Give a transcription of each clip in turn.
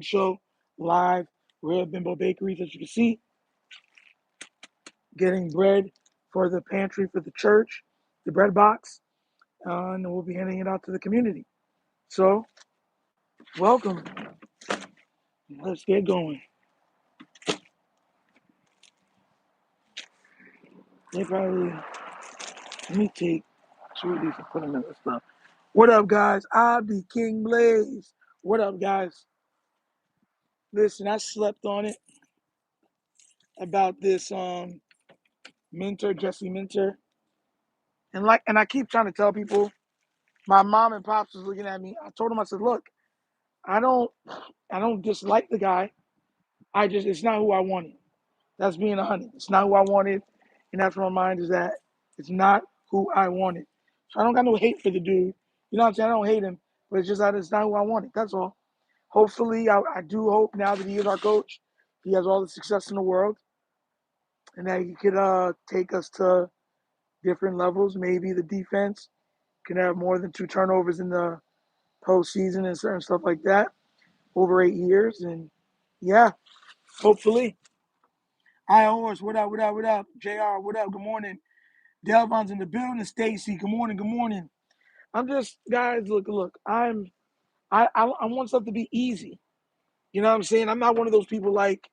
Show live. We're at Bimbo Bakeries, as you can see, getting bread for the pantry for the church, the bread box, and we'll be handing it out to the community. So, welcome. Let's get going. They probably let me take two of these and put them in the stuff. What up, guys? I be King Blaze. What up, guys? Listen, I slept on it about this Minter, Jesse Minter. And I keep trying to tell people, my mom and pops was looking at me. I told them, I said, look, I don't I don't dislike the guy. It's not who I wanted. That's being 100. It's not who I wanted. And that's where my mind is at. It's not who I wanted. So I don't got no hate for the dude. You know what I'm saying? I don't hate him, but it's just that it's not who I wanted. That's all. Hopefully, I do hope now that he is our coach, he has all the success in the world and that he could take us to different levels. Maybe the defense can have more than 2 turnovers in the postseason and certain stuff like that over 8 years. And yeah, hopefully. Hi, Horse. What up? What up? What up? JR. What up? Good morning. Delvon's in the building. Stacy. Good morning. Good morning. I'm just guys. Look. I want stuff to be easy. You know what I'm saying? I'm not one of those people like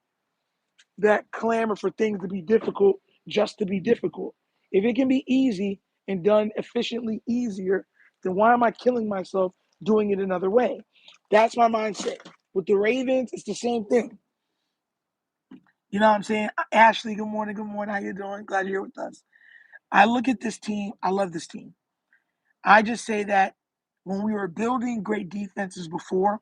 that clamor for things to be difficult just to be difficult. If it can be easy and done efficiently easier, then why am I killing myself doing it another way? That's my mindset. With the Ravens, it's the same thing. You know what I'm saying? Ashley, good morning. Good morning. How you doing? Glad you're here with us. I look at this team. I love this team. I just say that when we were building great defenses before,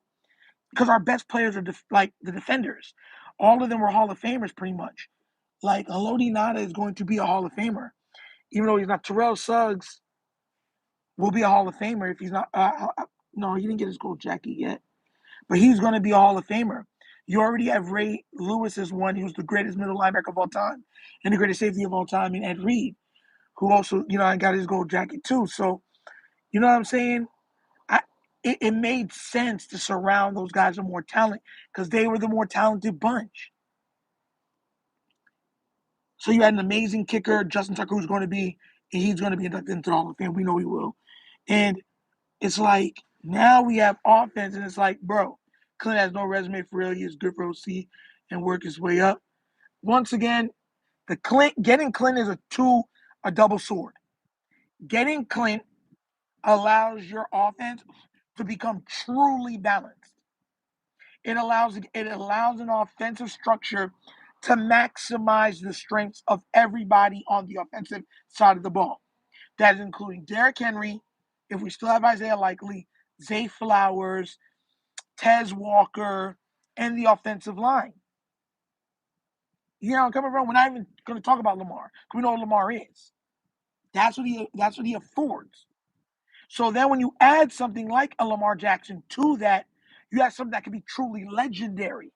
because our best players are like the defenders, all of them were Hall of Famers pretty much. Like Haloti Nada is going to be a Hall of Famer, even though he's not. Terrell Suggs will be a Hall of Famer if he's not. No, he didn't get his gold jacket yet, but he's going to be a Hall of Famer. You already have Ray Lewis as one. He was the greatest middle linebacker of all time and the greatest safety of all time, and Ed Reed, who also, got his gold jacket too. So, you know what I'm saying? It made sense to surround those guys with more talent because they were the more talented bunch. So you had an amazing kicker, Justin Tucker, he's going to be inducted into the Hall of Fame. We know he will. And it's like now we have offense, and it's like, bro, Clint has no resume for real. He is good for OC and work his way up. Once again, getting Clint is a double sword. Getting Clint allows your offense to become truly balanced. It allows an offensive structure to maximize the strengths of everybody on the offensive side of the ball. That is including Derrick Henry, if we still have Isaiah Likely, Zay Flowers, Tez Walker, and the offensive line. Coming from, we're not even going to talk about Lamar because we know what Lamar is. That's what he affords. So then when you add something like a Lamar Jackson to that, you have something that can be truly legendary,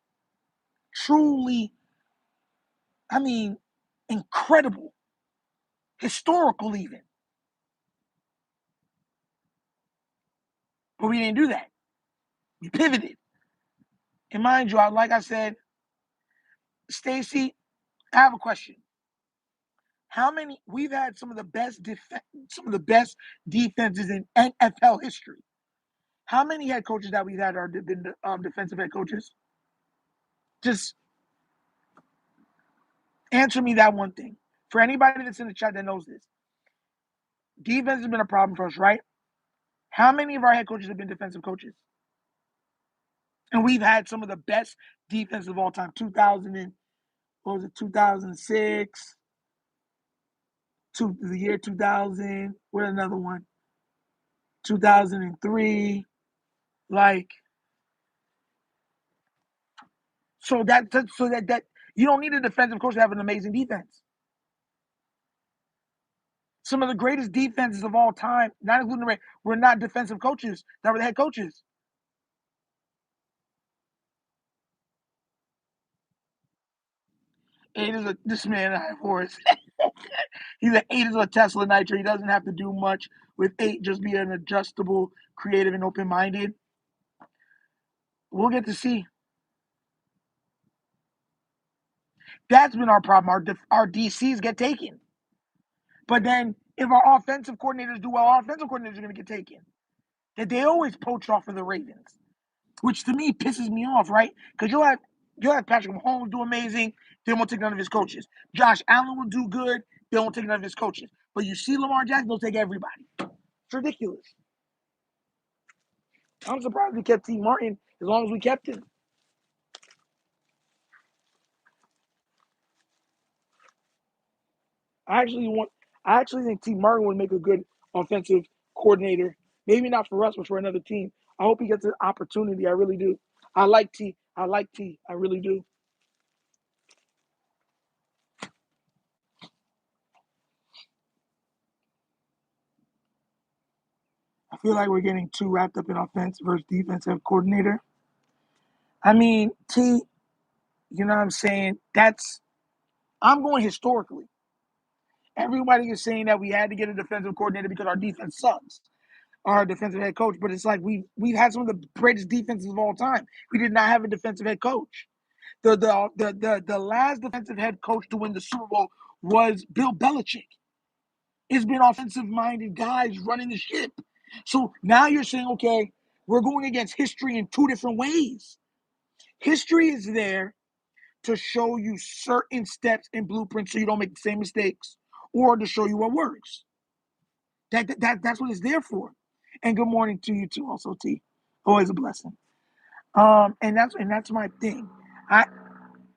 truly, incredible, historical even. But we didn't do that. We pivoted. And mind you, like I said, Stacy, I have a question. We've had some of the best defenses in NFL history. How many head coaches that we've had are been defensive head coaches? Just answer me that one thing. For anybody that's in the chat that knows this, defense has been a problem for us, right? How many of our head coaches have been defensive coaches? And we've had some of the best defense of all time. 2006, the year 2000. What another one? 2003. Like, so that you don't need a defensive coach to have an amazing defense. Some of the greatest defenses of all time, not including the Ray, were not defensive coaches. That were the head coaches. This man I have horse. He's an 8 is a Tesla Nitro. He doesn't have to do much with 8. Just be an adjustable, creative, and open-minded. We'll get to see. That's been our problem. Our DCs get taken. But then if our offensive coordinators do well, our offensive coordinators are going to get taken. That they always poach off of the Ravens, which to me pisses me off, right? Because you'll have Patrick Mahomes do amazing, they won't take none of his coaches. Josh Allen will do good, they won't take none of his coaches. But you see Lamar Jackson, they'll take everybody. It's ridiculous. I'm surprised we kept T. Martin as long as we kept him. I actually think T. Martin would make a good offensive coordinator. Maybe not for us, but for another team. I hope he gets an opportunity. I really do. I like T. I really do. I feel like we're getting too wrapped up in offense versus defensive coordinator. I mean, T, you know what I'm saying? I'm going historically. Everybody is saying that we had to get a defensive coordinator because our defense sucks. Our defensive head coach, but it's like we've had some of the greatest defenses of all time. We did not have a defensive head coach. The last defensive head coach to win the Super Bowl was Bill Belichick. It's been offensive minded guys running the ship. So now you're saying, okay, we're going against history in two different ways. History is there to show you certain steps and blueprints so you don't make the same mistakes, or to show you what works. That's what it's there for. And good morning to you too, also T. Always a blessing. And that's my thing. I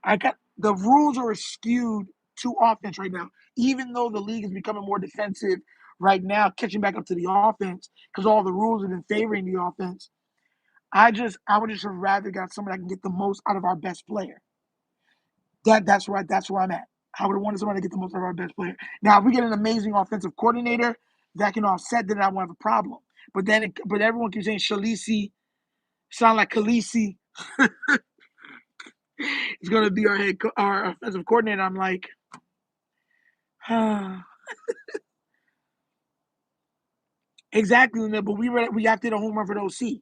I got the rules are skewed to offense right now. Even though the league is becoming more defensive right now, catching back up to the offense because all the rules have been favoring the offense. I would just have rather got somebody that can get the most out of our best player. That's where I'm at. I would have wanted somebody to get the most out of our best player. Now, if we get an amazing offensive coordinator that can offset, then I won't have a problem. But everyone keeps saying Shalisi, sound like Khaleesi is going to be our offensive coordinator. I'm like, exactly. But we have to hit a home run for the OC.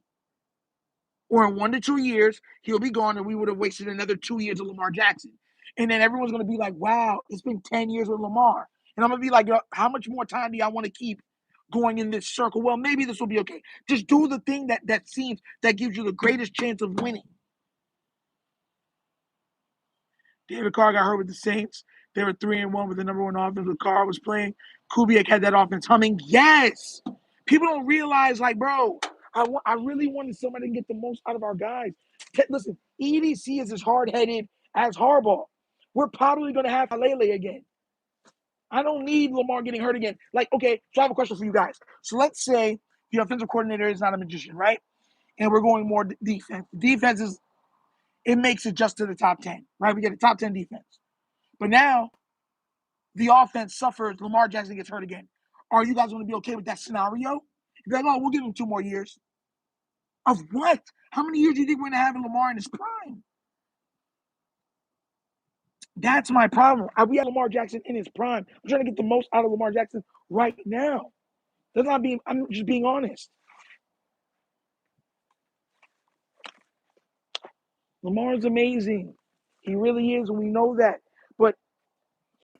Or in 1 to 2 years, he'll be gone, and we would have wasted another 2 years of Lamar Jackson. And then everyone's going to be like, wow, it's been 10 years with Lamar. And I'm going to be like, yo, how much more time do y'all want to keep going in this circle? Well, maybe this will be okay. Just do the thing that gives you the greatest chance of winning. David Carr got hurt with the Saints. They were 3-1 with the number one offense when Carr was playing. Kubiak had that offense humming. Yes. People don't realize, like, bro, I really wanted somebody to get the most out of our guys. Listen, EDC is as hard-headed as Harbaugh. We're probably going to have Halele again. I don't need Lamar getting hurt again. Like, okay, so I have a question for you guys. So let's say the offensive coordinator is not a magician, right? And we're going more defense. Defense is, it makes it just to the top 10, right? We get a top 10 defense. But now the offense suffers. Lamar Jackson gets hurt again. Are you guys going to be okay with that scenario? You're like, oh, we'll give him 2 more years. Of what? How many years do you think we're going to have in Lamar in his prime? That's my problem. We have Lamar Jackson in his prime. I'm trying to get the most out of Lamar Jackson right now. I'm just being honest. Lamar's amazing. He really is, and we know that. But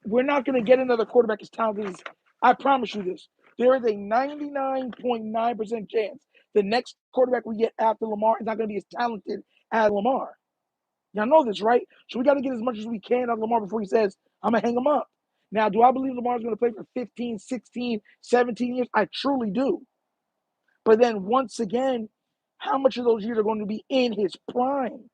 we're not going to get another quarterback as talented as, I promise you this. There is a 99.9% chance the next quarterback we get after Lamar is not going to be as talented as Lamar. Y'all know this, right? So we got to get as much as we can out of Lamar before he says, I'm going to hang him up. Now, do I believe Lamar's going to play for 15, 16, 17 years? I truly do. But then once again, how much of those years are going to be in his prime?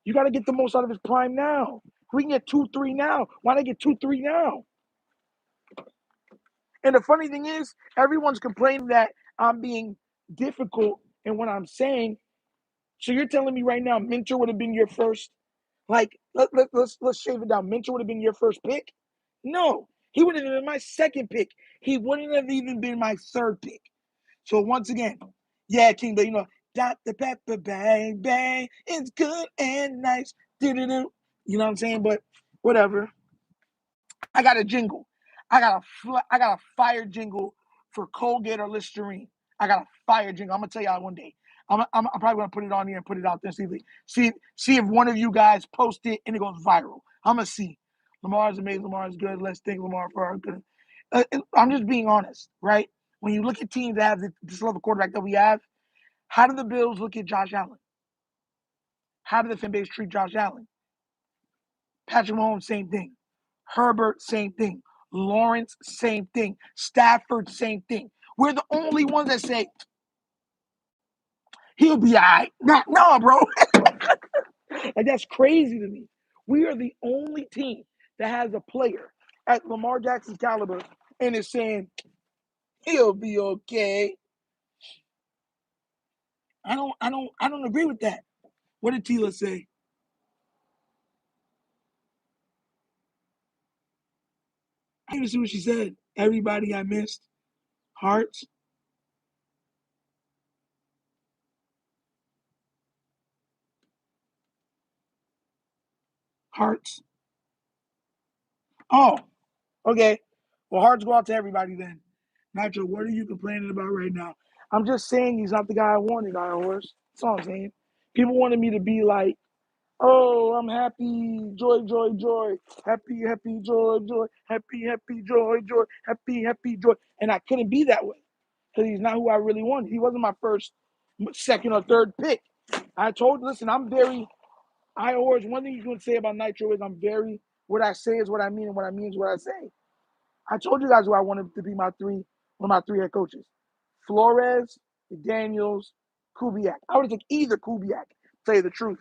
You got to get the most out of his prime now. We can get 2, 3 now. Why not get 2, 3 now? And the funny thing is, everyone's complaining that I'm being difficult in what I'm saying. So you're telling me right now, Minter would have been your first, like, let's shave it down. Minter would have been your first pick? No, he would have been my second pick. He wouldn't have even been my third pick. So once again, yeah, King, but dot the pepper, bang, bang, it's good and nice. Do-do-do. You know what I'm saying? But whatever. I got a jingle. I got a fire jingle for Colgate or Listerine. I got a fire jingle. I'm gonna tell y'all one day. I'm probably gonna put it on here and put it out there. See if one of you guys post it and it goes viral. I'm going to see. Lamar's amazing. Lamar's good. Let's thank Lamar for our good. I'm just being honest, right? When you look at teams that have this level quarterback that we have, how do the Bills look at Josh Allen? How do the fan base treat Josh Allen? Patrick Mahomes, same thing. Herbert, same thing. Lawrence, same thing. Stafford, same thing. We're the only ones that say, he'll be all right. No, bro. Like, that's crazy to me. We are the only team that has a player at Lamar Jackson's caliber and is saying, he'll be okay. I don't agree with that. What did Tila say? I didn't even see what she said. Everybody I missed. Hearts. Hearts. Oh, okay. Well, hearts go out to everybody then. Nacho, what are you complaining about right now? I'm just saying he's not the guy I wanted, Iron Horse. That's all I'm saying. People wanted me to be like, oh, I'm happy, joy, joy, joy, happy, happy, joy, joy, happy, happy, joy, joy, happy, happy, joy. And I couldn't be that way because he's not who I really wanted. He wasn't my first, second, or third pick. I told, listen, one thing you can say about Nitro is what I say is what I mean, and what I mean is what I say. I told you guys who I wanted to be one of my three head coaches. Flores, Daniels, Kubiak. I would have took either Kubiak, to tell you the truth.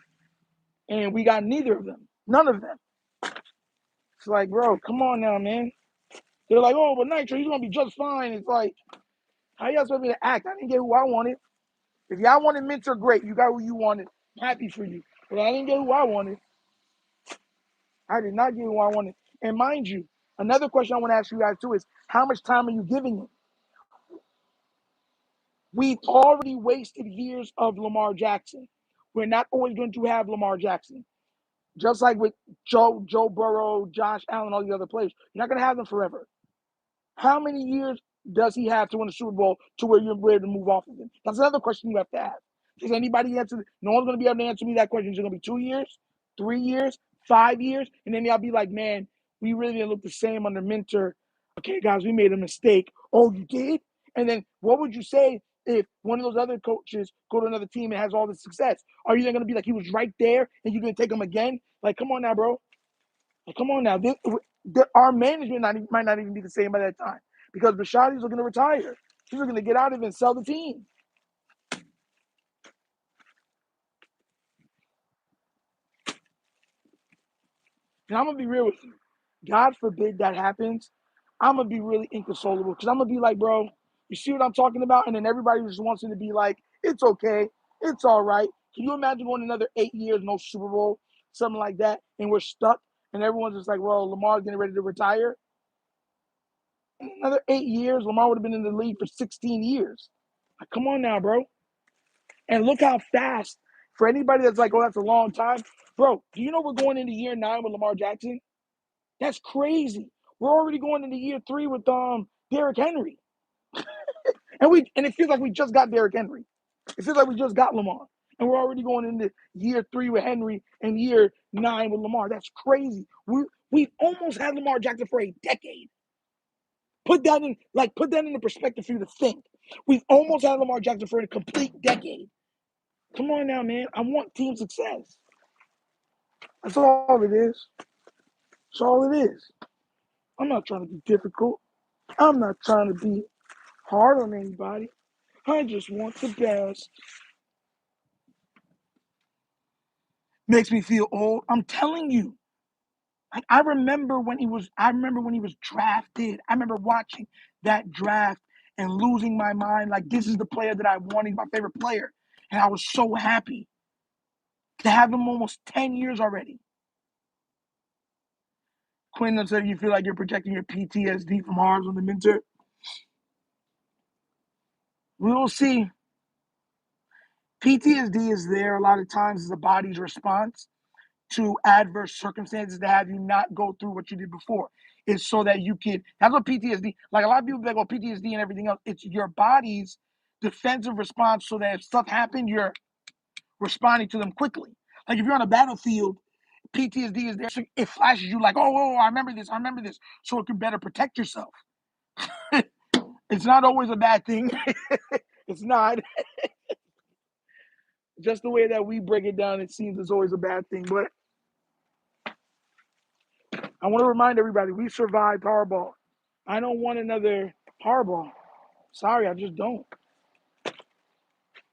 And we got neither of them. None of them. It's like, bro, come on now, man. They're like, oh, but Nitro, he's going to be just fine. It's like, how y'all expect me to act? I didn't get who I wanted. If y'all wanted Minter, great. You got who you wanted. I'm happy for you. But I didn't get who I wanted. I did not get who I wanted. And mind you, another question I want to ask you guys too is, how much time are you giving him? We've already wasted years of Lamar Jackson. We're not always going to have Lamar Jackson. Just like with Joe Burrow, Josh Allen, all the other players. You're not going to have them forever. How many years does he have to win a Super Bowl to where you're ready to move off of him? That's another question you have to ask. Does anybody answer? No one's going to be able to answer me that question. Is it going to be 2 years, 3 years, 5 years? And then y'all be like, man, we really didn't look the same under Minter. Okay, guys, we made a mistake. Oh, you did? And then what would you say if one of those other coaches go to another team and has all the success? Are you then going to be like, he was right there and you're going to take him again? Like, come on now, bro. Like, come on now. Our management might not even be the same by that time because Bashadi's looking to retire. She's looking to get out of it and sell the team. And I'm going to be real with you. God forbid that happens. I'm going to be really inconsolable because I'm going to be like, bro, you see what I'm talking about? And then everybody just wants it to be like, it's okay. It's all right. Can you imagine going another 8 years, no Super Bowl, something like that, and we're stuck? And everyone's just like, well, Lamar's getting ready to retire. In another 8 years, Lamar would have been in the league for 16 years. Like, come on now, bro. And look how fast, for anybody that's like, oh, that's a long time. Bro, do you know we're going into year 9 with Lamar Jackson? That's crazy. We're already going into year 3 with Derrick Henry. And it feels like we just got Derrick Henry. It feels like we just got Lamar. And we're already going into year 3 with Henry and year 9 with Lamar. That's crazy. We've almost had Lamar Jackson for a decade. Put that in the perspective for you to think. We've almost had Lamar Jackson for a complete decade. Come on now, man. I want team success. That's all it is. That's all it is. I'm not trying to be difficult. I'm not trying to be hard on anybody. I just want the best. Makes me feel old. I'm telling you. I remember when he was drafted. I remember watching that draft and losing my mind. Like, this is the player that I want. He's my favorite player. And I was so happy to have him almost 10 years already. Quinn said you feel like you're projecting your PTSD from Harms on the Minter. We will see. PTSD is there a lot of times as a body's response to adverse circumstances to have you not go through what you did before. It's so that you can, that's what PTSD, like a lot of people that go PTSD and everything else, it's your body's defensive response so that if stuff happened, you're responding to them quickly. Like if you're on a battlefield, PTSD is there. So it flashes you like, oh, I remember this, so it can better protect yourself. It's not always a bad thing. It's not. Just the way that we break it down, it seems it's always a bad thing. But I want to remind everybody, we survived Harbaugh. I don't want another Harbaugh. Sorry, I just don't.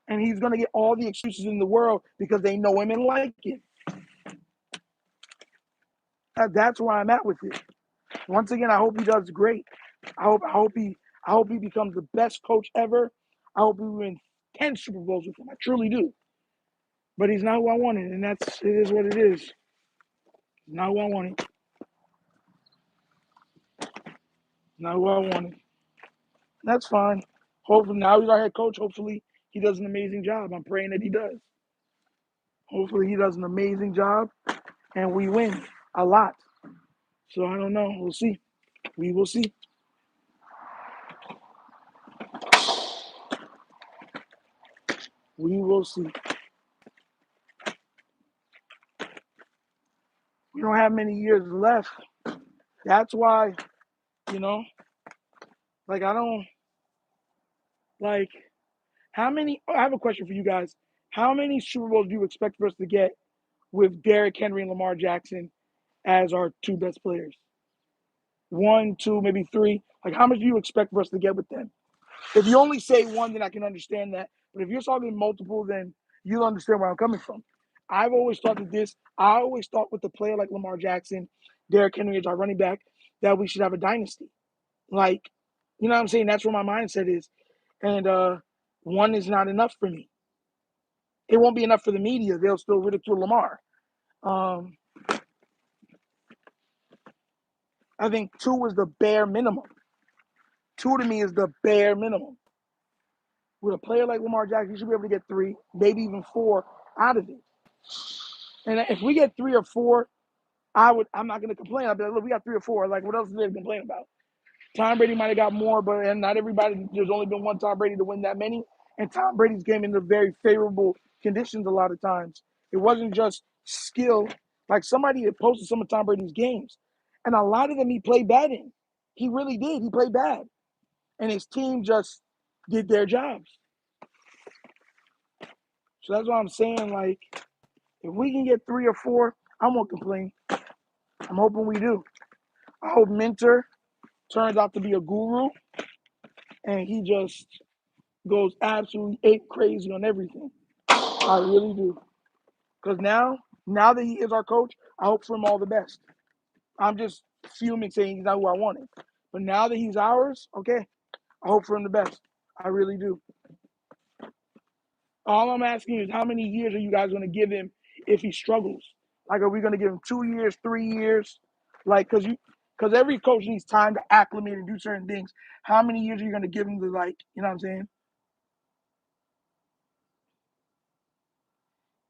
And he's going to get all the excuses in the world because they know him and like him. That's where I'm at with it. Once again, I hope he does great. I hope he becomes the best coach ever. I hope we win 10 Super Bowls with him. I truly do. But he's not who I wanted, and it is what it is. He's not who I wanted. Not who I wanted. That's fine. Hopefully now he's our head coach. Hopefully he does an amazing job. I'm praying that he does. Hopefully he does an amazing job and we win a lot. So I don't know. We'll see. We will see. We will see. We don't have many years left. That's why, like I don't like how many I have a question for you guys. How many Super Bowls do you expect for us to get with Derrick Henry and Lamar Jackson as our two best players? 1, 2, maybe 3. Like how much do you expect for us to get with them? If you only say one, then I can understand that. But if you're talking multiple, then you'll understand where I'm coming from. I always thought with a player like Lamar Jackson, Derrick Henry as our running back, that we should have a dynasty. Like, you know what I'm saying? That's where my mindset is. And one is not enough for me. It won't be enough for the media. They'll still ridicule Lamar. I think 2 is the bare minimum. 2 to me is the bare minimum. With a player like Lamar Jackson, you should be able to get 3, maybe even 4 out of it. And if we get 3 or 4, I'm not going to complain. I'll be like, look, we got 3 or 4. Like, what else is there to complain about? Tom Brady might have got more, but not everybody. There's only been one Tom Brady to win that many. And Tom Brady's came into very favorable conditions a lot of times. It wasn't just skill. Like somebody had posted some of Tom Brady's games, and a lot of them he played bad in. He really did. He played bad. And his team just did their jobs. So that's what I'm saying. Like, if we can get 3 or 4, I won't complain. I'm hoping we do. I hope Minter turns out to be a guru and he just goes absolutely ape crazy on everything. I really do. Because now that he is our coach, I hope for him all the best. I'm just fuming saying he's not who I wanted. But now that he's ours, okay, I hope for him the best. I really do. All I'm asking is how many years are you guys going to give him if he struggles? Like, are we going to give him 2 years, 3 years? Like, because every coach needs time to acclimate and do certain things. How many years are you going to give him to, like, you know what I'm saying?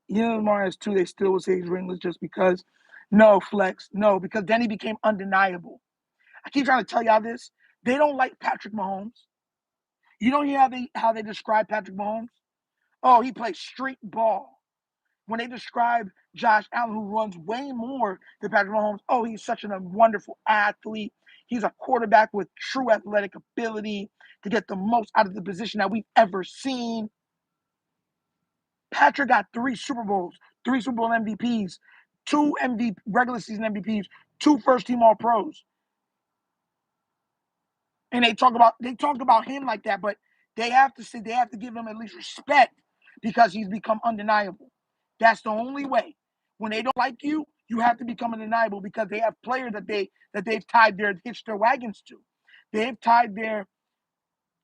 Lamar has 2, they still would say he's ringless just because. No, Flex. No, because then he became undeniable. I keep trying to tell y'all this. They don't like Patrick Mahomes. You don't hear how they describe Patrick Mahomes? Oh, he plays street ball. When they describe Josh Allen, who runs way more than Patrick Mahomes, oh, he's such a wonderful athlete. He's a quarterback with true athletic ability to get the most out of the position that we've ever seen. Patrick got 3 Super Bowls, 3 Super Bowl MVPs, 2 regular season MVPs, 2 first-team All-Pros. And they talk about him like that, but they have to give him at least respect because he's become undeniable. That's the only way. When they don't like you, you have to become undeniable because they have players that they've hitched their wagons to. They've tied their.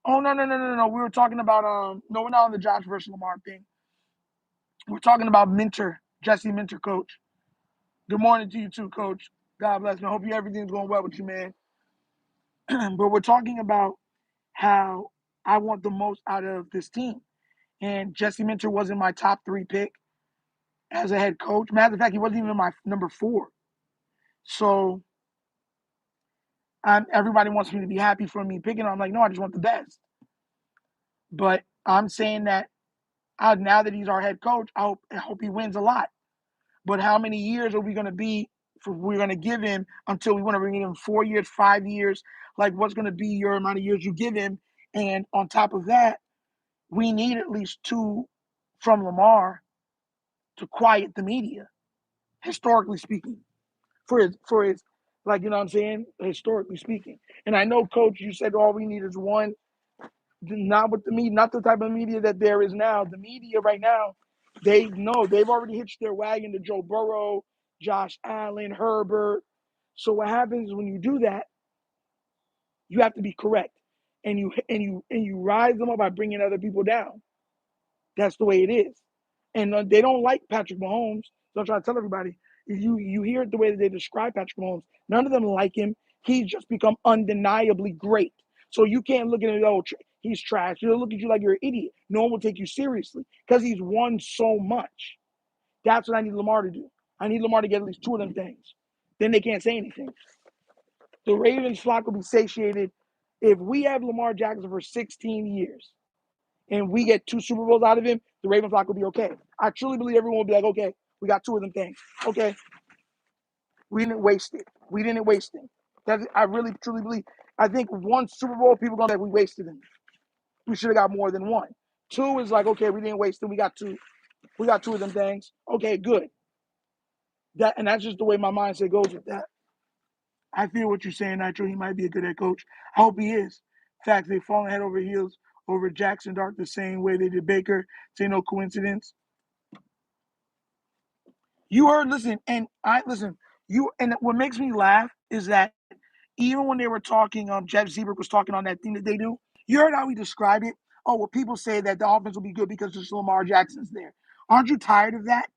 Oh no. We were talking about no, we're not on the Josh versus Lamar thing. We're talking about Minter, Jesse Minter, coach. Good morning to you too, coach. God bless me. I hope everything's going well with you, man. But we're talking about how I want the most out of this team. And Jesse Minter wasn't my top 3 pick as a head coach. Matter of fact, he wasn't even my number 4. So everybody wants me to be happy for me picking him. I'm like, no, I just want the best. But I'm saying that now that he's our head coach, I hope he wins a lot. But how many years are we going to we're going to give him until we want to bring him 4 years, 5 years? Like, what's going to be your amount of years you give him? And on top of that, we need at least 2 from Lamar to quiet the media, historically speaking. For his, like, you know what I'm saying? Historically speaking. And I know, Coach, you said all we need is 1. Not with the media, not the type of media that there is now. The media right now, they know they've already hitched their wagon to Joe Burrow, Josh Allen, Herbert. So what happens when you do that? You have to be correct, and you rise them up by bringing other people down. That's the way it is. And they don't like Patrick Mahomes. So I'm trying to tell everybody, you hear it the way that they describe Patrick Mahomes. None of them like him. He's just become undeniably great. So you can't look at him, oh, he's trash. They'll look at you like you're an idiot. No one will take you seriously because he's won so much. That's what I need Lamar to do. I need Lamar to get at least 2 of them things. Then they can't say anything. The Ravens flock will be satiated if we have Lamar Jackson for 16 years and we get 2 Super Bowls out of him. The Ravens flock will be okay. I truly believe everyone will be like, okay, we got 2 of them things. Okay, we didn't waste it. We didn't waste it. I really truly believe. I think 1 Super Bowl, people are gonna say we wasted him. We should have got more than 1. 2 is like, okay, we didn't waste it. We got 2. We got 2 of them things. Okay, good. And that's just the way my mindset goes with that. I feel what you're saying, Nitro. He might be a good head coach. I hope he is. In fact, they've fallen head over heels over Jackson Dart the same way they did Baker. It's ain't no coincidence. You heard, listen, and what makes me laugh is that even when they were talking, Jeff Zebrook was talking on that thing that they do. You heard how he described it? Oh, well, people say that the offense will be good because there's Lamar Jackson's there. Aren't you tired of that?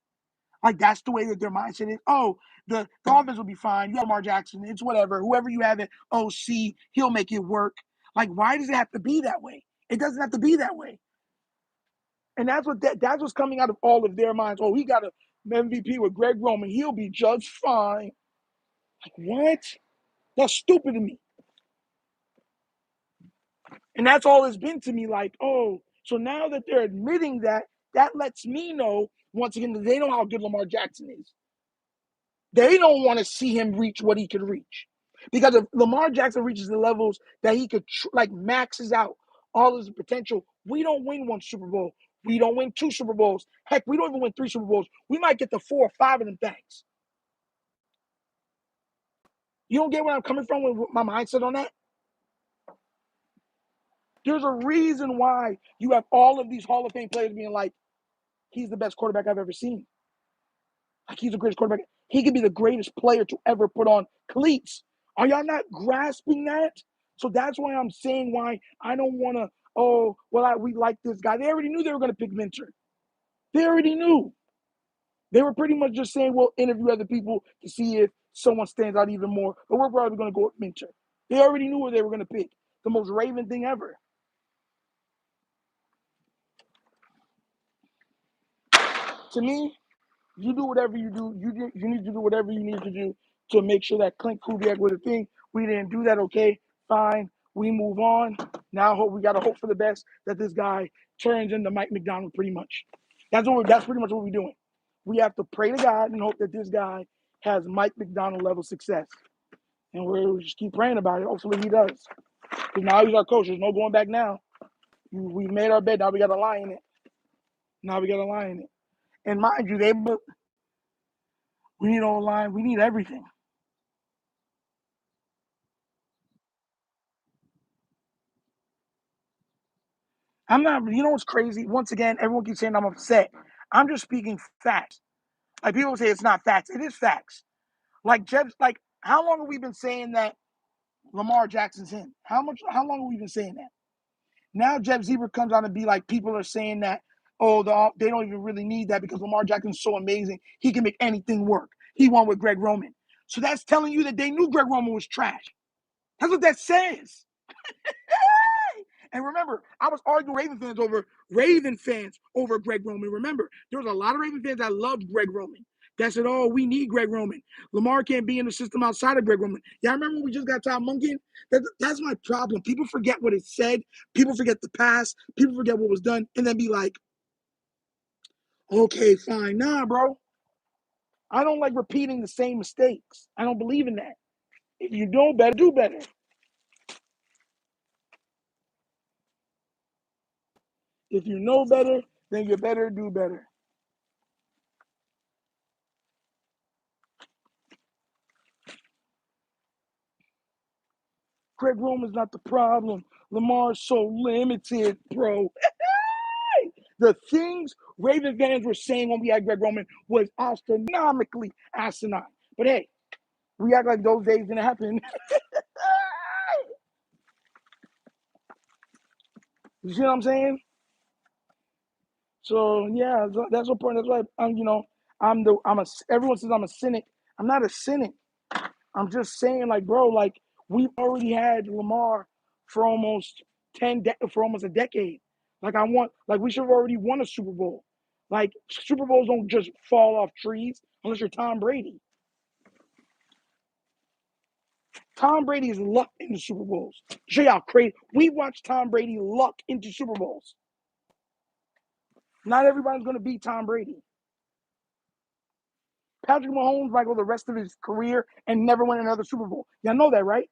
Like, that's the way that their mindset is. Oh, the offense will be fine. You have Lamar Jackson. It's whatever. Whoever you have at OC, he'll make it work. Like, why does it have to be that way? It doesn't have to be that way. And that's what's coming out of all of their minds. Oh, he got an MVP with Greg Roman. He'll be just fine. Like, what? That's stupid to me. And that's all it's been to me. Like, oh, so now that they're admitting that, that lets me know, once again, that they know how good Lamar Jackson is. They don't want to see him reach what he could reach. Because if Lamar Jackson reaches the levels that he could, maxes out all his potential, we don't win 1 Super Bowl. We don't win 2 Super Bowls. Heck, we don't even win 3 Super Bowls. We might get to 4 or 5 of them things. You don't get where I'm coming from with my mindset on that? There's a reason why you have all of these Hall of Fame players being like, he's the best quarterback I've ever seen. Like, he's the greatest quarterback. He could be the greatest player to ever put on cleats. Are y'all not grasping that? So that's why I'm saying why I don't want to, we like this guy. They already knew they were going to pick Minter. They already knew. They were pretty much just saying, we'll interview other people to see if someone stands out even more. But we're probably going to go with Minter. They already knew what they were going to pick. The most Raven thing ever. To me, you do whatever you do. You need to do whatever you need to do to make sure that Clint Kubiak was a thing. We didn't do that. Okay, fine. We move on. Now we got to hope for the best that this guy turns into Mike McDonald. Pretty much. That's pretty much what we're doing. We have to pray to God and hope that this guy has Mike McDonald level success, and we just keep praying about it. Hopefully he does. Because now he's our coach. There's no going back now. We made our bed. Now we got to lie in it. And mind you, we need O-line. We need everything. I'm not, you know what's crazy? Once again, everyone keeps saying I'm upset. I'm just speaking facts. Like, people say it's not facts. It is facts. Like, how long have we been saying that Lamar Jackson's him? How long have we been saying that? Now Jeff Zebra comes out and be like, people are saying that, they don't even really need that because Lamar Jackson's so amazing. He can make anything work. He won with Greg Roman. So that's telling you that they knew Greg Roman was trash. That's what that says. And remember, I was arguing Raven fans over Greg Roman. Remember, there was a lot of Raven fans that loved Greg Roman. That said, we need Greg Roman. Lamar can't be in the system outside of Greg Roman. Y'all remember when we just got Tom Munkin? That's my problem. People forget what it said. People forget the past. People forget what was done. And then be like, okay, fine. Nah, bro. I don't like repeating the same mistakes. I don't believe in that. If you know better, do better. If you know better, then you better do better. Greg Roman's not the problem. Lamar's so limited, bro. The things Raven fans were saying when we had Greg Roman was astronomically asinine. But hey, we act like those days didn't happen. You see what I'm saying? So yeah, that's what point. That's why everyone says I'm a cynic. I'm not a cynic. I'm just saying, like, bro, like we've already had Lamar for almost for almost a decade. We should have already won a Super Bowl. Like Super Bowls don't just fall off trees unless you're Tom Brady. Tom Brady is luck into Super Bowls. Show y'all crazy. We watched Tom Brady luck into Super Bowls. Not everybody's gonna beat Tom Brady. Patrick Mahomes might go the rest of his career and never win another Super Bowl. Y'all know that, right?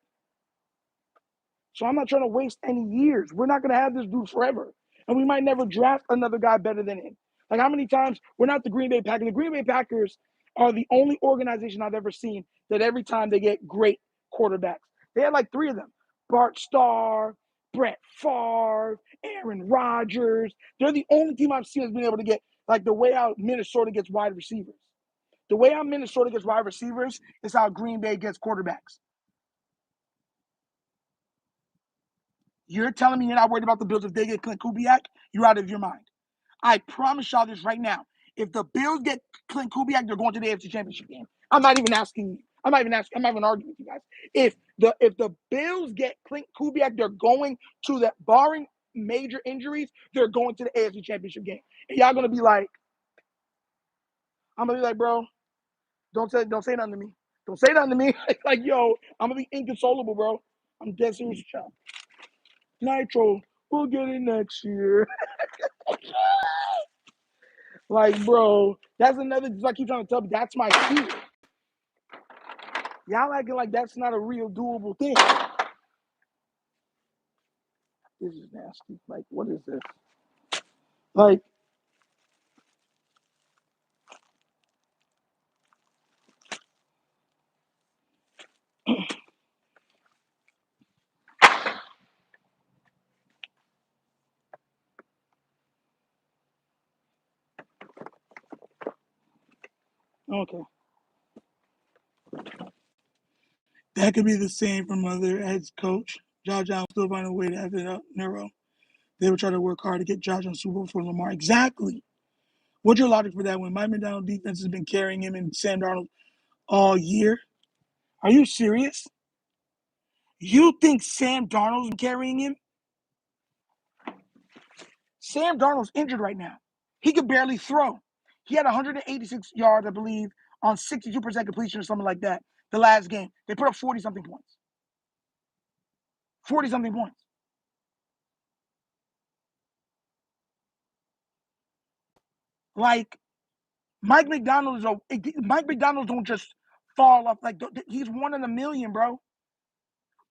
So I'm not trying to waste any years. We're not going to have this dude forever. And we might never draft another guy better than him. Like, how many times we're not the Green Bay Packers? The Green Bay Packers are the only organization I've ever seen that every time they get great quarterbacks. They had like 3 of them. Bart Starr, Brett Favre, Aaron Rodgers. They're the only team I've seen that's been able to get, like, the way how Minnesota gets wide receivers. The way how Minnesota gets wide receivers is how Green Bay gets quarterbacks. You're telling me you're not worried about the Bills if they get Clint Kubiak? You're out of your mind. I promise y'all this right now. If the Bills get Clint Kubiak, they're going to the AFC Championship game. I'm not even asking you. I'm not even arguing with you guys. If the Bills get Clint Kubiak, they're going to the barring major injuries, they're going to the AFC Championship game. And y'all gonna be like, I'm gonna be like, bro, don't say nothing to me. Don't say nothing to me. Like, yo, I'm gonna be inconsolable, bro. I'm dead serious, child. Nitro, we'll get it next year. Like, bro, that's another. I keep trying to tell you, that's my fear. Y'all acting like that's not a real doable thing. This is nasty. Like, what is this? Like, okay, that could be the same from other heads coach. Josh Allen still find a way to have it up in a row. They would try to work hard to get Josh on Super Bowl for Lamar. Exactly. What's your logic for that? When Mike McDonald defense has been carrying him and Sam Darnold all year, are you serious? You think Sam Darnold's carrying him? Sam Darnold's injured right now. He could barely throw. He had 186 yards, I believe, on 62% completion or something like that. The last game, they put up 40-something points. 40-something points. Like Mike McDonald Mike McDonald don't just fall off. Like he's one in a million, bro.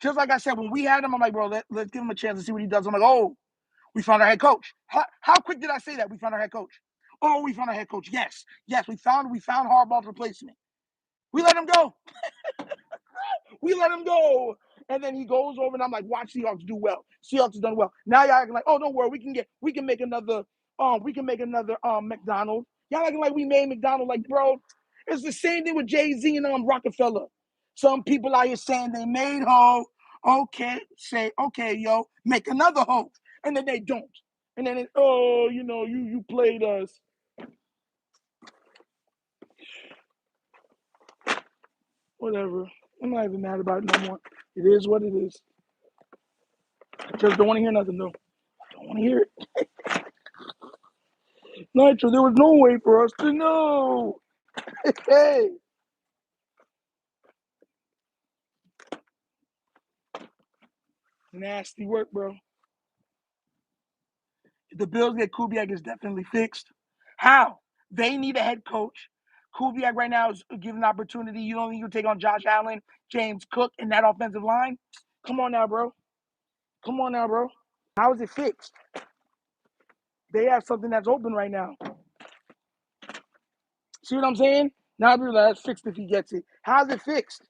Just like I said, when we had him, I'm like, bro, let's give him a chance to see what he does. I'm like, oh, we found our head coach. How quick did I say that? We found our head coach. Oh, we found our head coach. Yes, we found Harbaugh's replacement. We let him go. We let him go. And then he goes over and I'm like, watch Seahawks do well. Seahawks have done well. Now y'all acting like, oh, don't worry, we can make another McDonald. Y'all acting like we made McDonald. Like, bro, it's the same thing with Jay-Z and Rockefeller. Some people out here saying they made Ho. Okay, say, okay, yo, make another Ho. And then they don't. And then you played us. Whatever. I'm not even mad about it no more. It is what it is. Just don't want to hear nothing, though. Don't want to hear it. Nitro, there was no way for us to know. Hey. Nasty work, bro. If the Bills get Kubiak, is definitely fixed. How? They need a head coach. Kubiak right now is given an opportunity. You don't think you'll take on Josh Allen, James Cook, in that offensive line? Come on now, bro. Come on now, bro. How is it fixed? They have something that's open right now. See what I'm saying? Now people are like, that's fixed if he gets it. How's it fixed?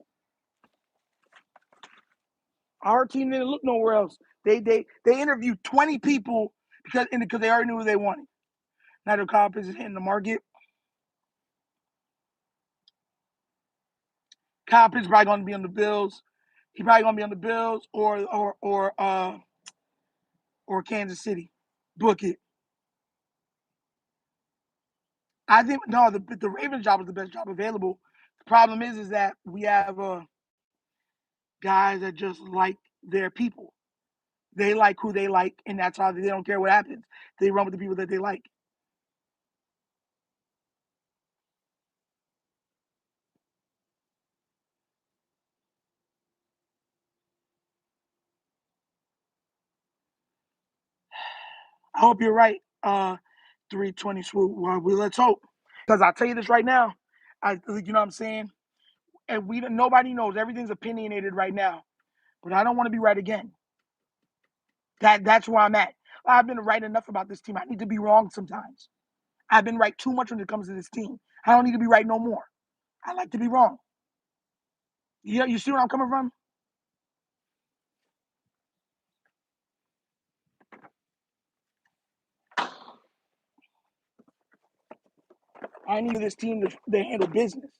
Our team didn't look nowhere else. They interviewed 20 people because they already knew who they wanted. Nigel Cobb is hitting the market. Cobb is probably going to be on the Bills. He's probably going to be on the Bills or Kansas City. Book it. I think no, the Ravens job is the best job available. The problem is that we have guys that just like their people. They like who they like, and that's how they don't care what happens. They run with the people that they like. I hope you're right. 320 swoop. Well, let's hope. Because I'll tell you this right now. You know what I'm saying? And nobody knows. Everything's opinionated right now. But I don't want to be right again. That's where I'm at. I've been right enough about this team. I need to be wrong sometimes. I've been right too much when it comes to this team. I don't need to be right no more. I like to be wrong. You see where I'm coming from? I need this team to handle business.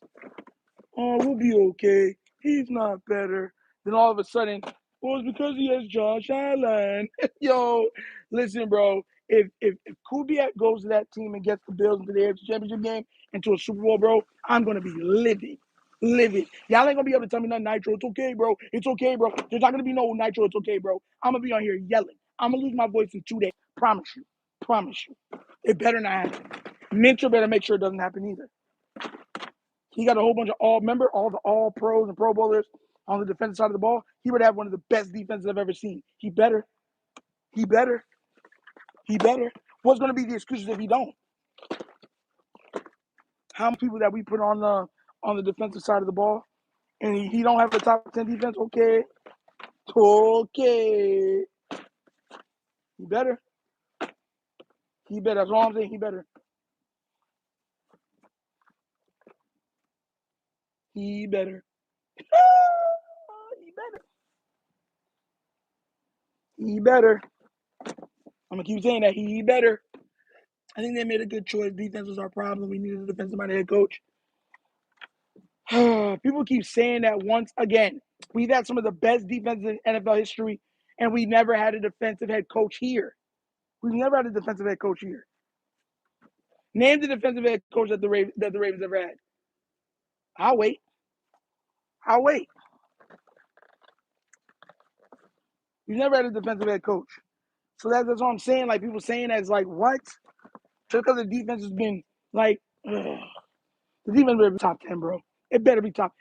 Oh, we'll be okay. He's not better. Then all of a sudden, well, it's because he has Josh Allen. Yo, listen, bro. If Kubiak goes to that team and gets the Bills into the AFC Championship game, into a Super Bowl, bro, I'm gonna be livid. Livid. Y'all ain't gonna be able to tell me nothing, Nitro. It's okay, bro. It's okay, bro. There's not gonna be no Nitro. It's okay, bro. I'm gonna be on here yelling. I'm gonna lose my voice in 2 days. Promise you. Promise you. It better not happen. Mitchell better make sure it doesn't happen either. He got a whole bunch of all the all pros and pro bowlers on the defensive side of the ball. He would have one of the best defenses I've ever seen. He better. He better. He better. What's going to be the excuses if he don't? How many people that we put on the defensive side of the ball, and he don't have a top 10 defense? Okay. Okay. He better. He better. That's all I'm saying. He better. He better. He better. He better. I'm going to keep saying that. He better. I think they made a good choice. Defense was our problem. We needed a defensive-minded head coach. People keep saying that once again. We've had some of the best defenses in NFL history, and we never had a defensive head coach here. We've never had a defensive head coach here. Name the defensive head coach that the Ravens ever had. I'll wait. I'll wait. We've never had a defensive head coach. So that's what I'm saying. Like, people saying that, it's like, what? Just because the defense has been, like, ugh. The defense better be top 10, bro. It better be top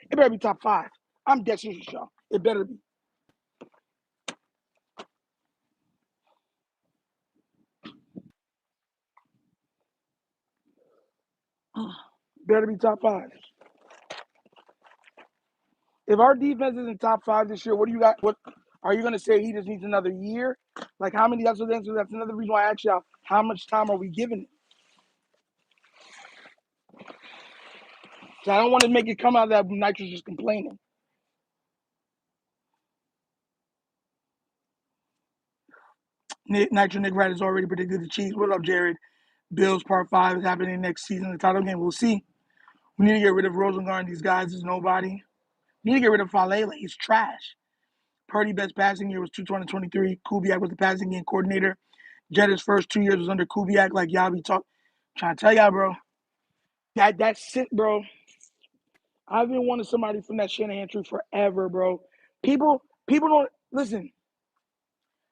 5. I'm dead serious, y'all. It better be. Better be top 5. If our defense is in top 5 this year, what do you got? What are you going to say? He just needs another year? Like, how many? That's another reason why I asked y'all, how much time are we giving him? So I don't want to make it come out that Nitro's just complaining. Nick Wright has already predicted the Chiefs. What up, Jared? Bills Part 5 is happening next season. The title game. We'll see. We need to get rid of Rosengarten. These guys is nobody. We need to get rid of Falele. He's trash. Purdy best passing year was 2023. Kubiak was the passing game coordinator. Jetta's first 2 years was under Kubiak. Like y'all be talking. Trying to tell y'all, bro. That's it, bro. I've been wanting somebody from that Shanahan tree forever, bro. People don't listen.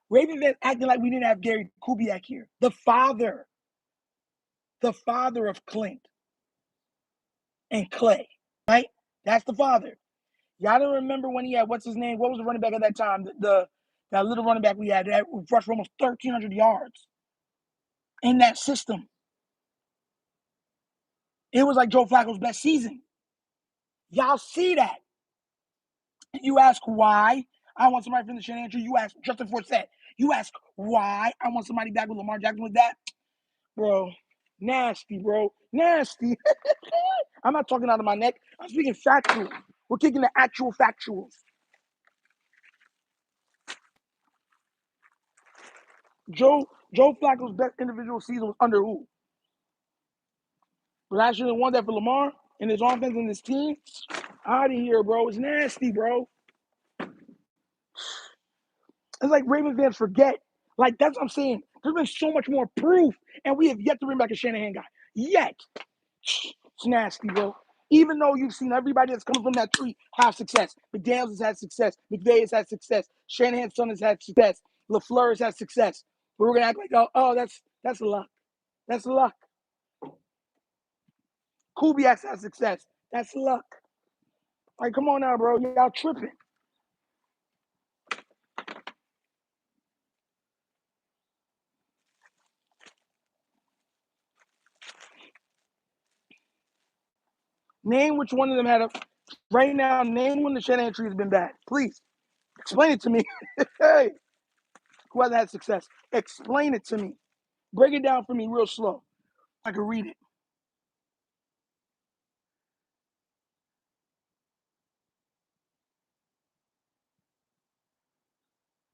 Ravens fans acting like we didn't have Gary Kubiak here. The father of Clint and Clay, right? That's the father. Y'all don't remember when he had what's his name? What was the running back at that time? That little running back we had that rushed for almost 1,300 yards in that system. It was like Joe Flacco's best season. Y'all see that. You ask why I want somebody from the Shanahan tree. You ask Justin Forsett. You ask why I want somebody back with Lamar Jackson with that. Bro, nasty, bro. Nasty. I'm not talking out of my neck. I'm speaking factual. We're kicking the actual factuals. Joe Flacco's best individual season was under who? Last year they won that for Lamar and his offense and his team. Out of here, bro. It's nasty, bro. It's like Ravens fans forget. Like, that's what I'm saying. There's been so much more proof, and we have yet to bring back a Shanahan guy. Yet. It's nasty, bro. Even though you've seen everybody that's coming from that tree have success. McDaniels has had success. McVay has had success. Shanahan's son has had success. LaFleur has had success. But we're going to act like, oh, that's luck. That's luck. Kubiak's had success. That's luck. Like, come on now, bro. Y'all tripping. Name which one of them had a... Right now, name when the Shanahan tree has been bad. Please. Explain it to me. Hey. Who hasn't had success? Explain it to me. Break it down for me real slow. I can read it.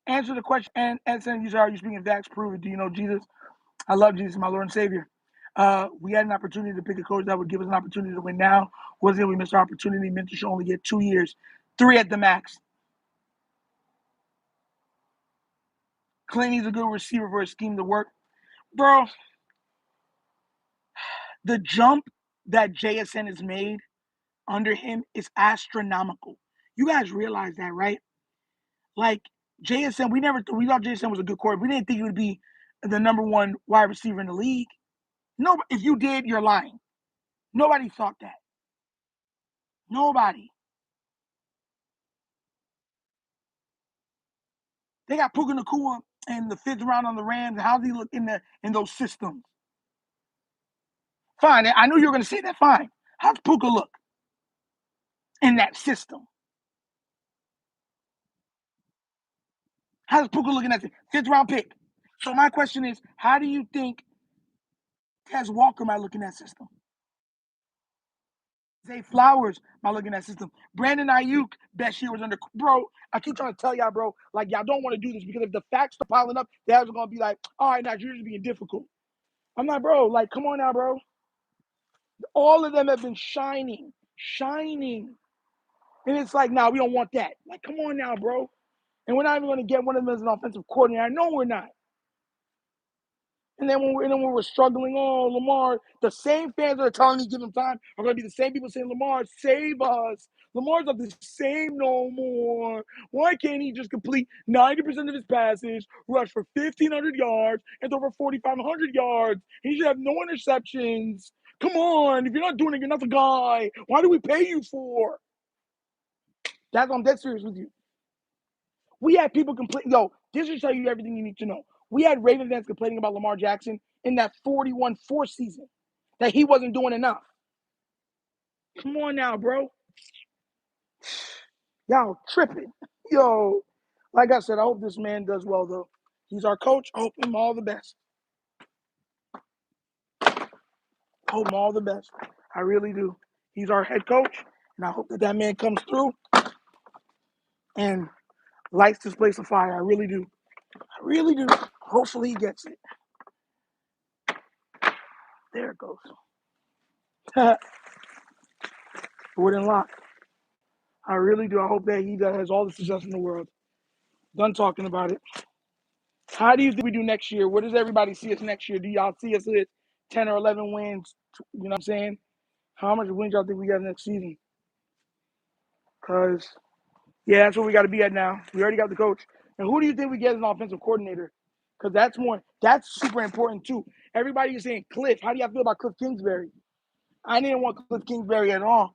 Answer the question. And saying, are you speaking facts? Prove it. Do you know Jesus? I love Jesus, my Lord and Savior. We had an opportunity to pick a coach that would give us an opportunity to win now. Wasn't it? We missed our opportunity. Mentor should only get 2 years, 3 at the max. Clowney's a good receiver for a scheme to work. Bro, the jump that JSN has made under him is astronomical. You guys realize that, right? Like, JSN, we thought JSN was a good quarterback. We didn't think he would be the number 1 wide receiver in the league. No, if you did, you're lying. Nobody thought that. Nobody. They got Puka Nacua in the 5th round on the Rams. How does he look in those systems? Fine. I knew you were going to say that. Fine. How's Puka look in that system? How does Puka look in that 5th round pick? So my question is, how do you think Tez Walker might look in that system? Zay Flowers might look in that system. Brandon Ayuk, best year was under. Bro, I keep trying to tell y'all, bro, like, y'all don't want to do this because if the facts are piling up, the guys are going to be like, all right, now you're just being difficult. I'm not, bro. Like, come on now, bro. All of them have been shining. And it's like, nah, we don't want that. Like, come on now, bro. And we're not even going to get one of them as an offensive coordinator. I know we're not. And then when we're struggling, oh, Lamar, the same fans that are telling me give him time are going to be the same people saying, Lamar, save us. Lamar's not the same no more. Why can't he just complete 90% of his passes, rush for 1,500 yards, and throw for 4,500 yards? He should have no interceptions. Come on. If you're not doing it, you're not the guy. Why do we pay you for? That's I'm dead serious with you. We had people complain. Yo, this will tell you everything you need to know. We had Ravens fans complaining about Lamar Jackson in that 41-4 season, that he wasn't doing enough. Come on now, bro. Y'all tripping. Yo, like I said, I hope this man does well, though. He's our coach. I hope him all the best. Hope him all the best. I really do. He's our head coach, and I hope that man comes through and lights this place on fire. I really do. I really do. Hopefully he gets it. There it goes. Wooden lock. I really do. I hope that he has all the success in the world. Done talking about it. How do you think we do next year? Where does everybody see us next year? Do y'all see us at 10 or 11 wins? You know what I'm saying? How much wins y'all think we got next season? Because, yeah, that's where we got to be at now. We already got the coach. And who do you think we get as an offensive coordinator? Because that's super important too. Everybody is saying Cliff. How do y'all feel about Cliff Kingsbury? I didn't want Cliff Kingsbury at all.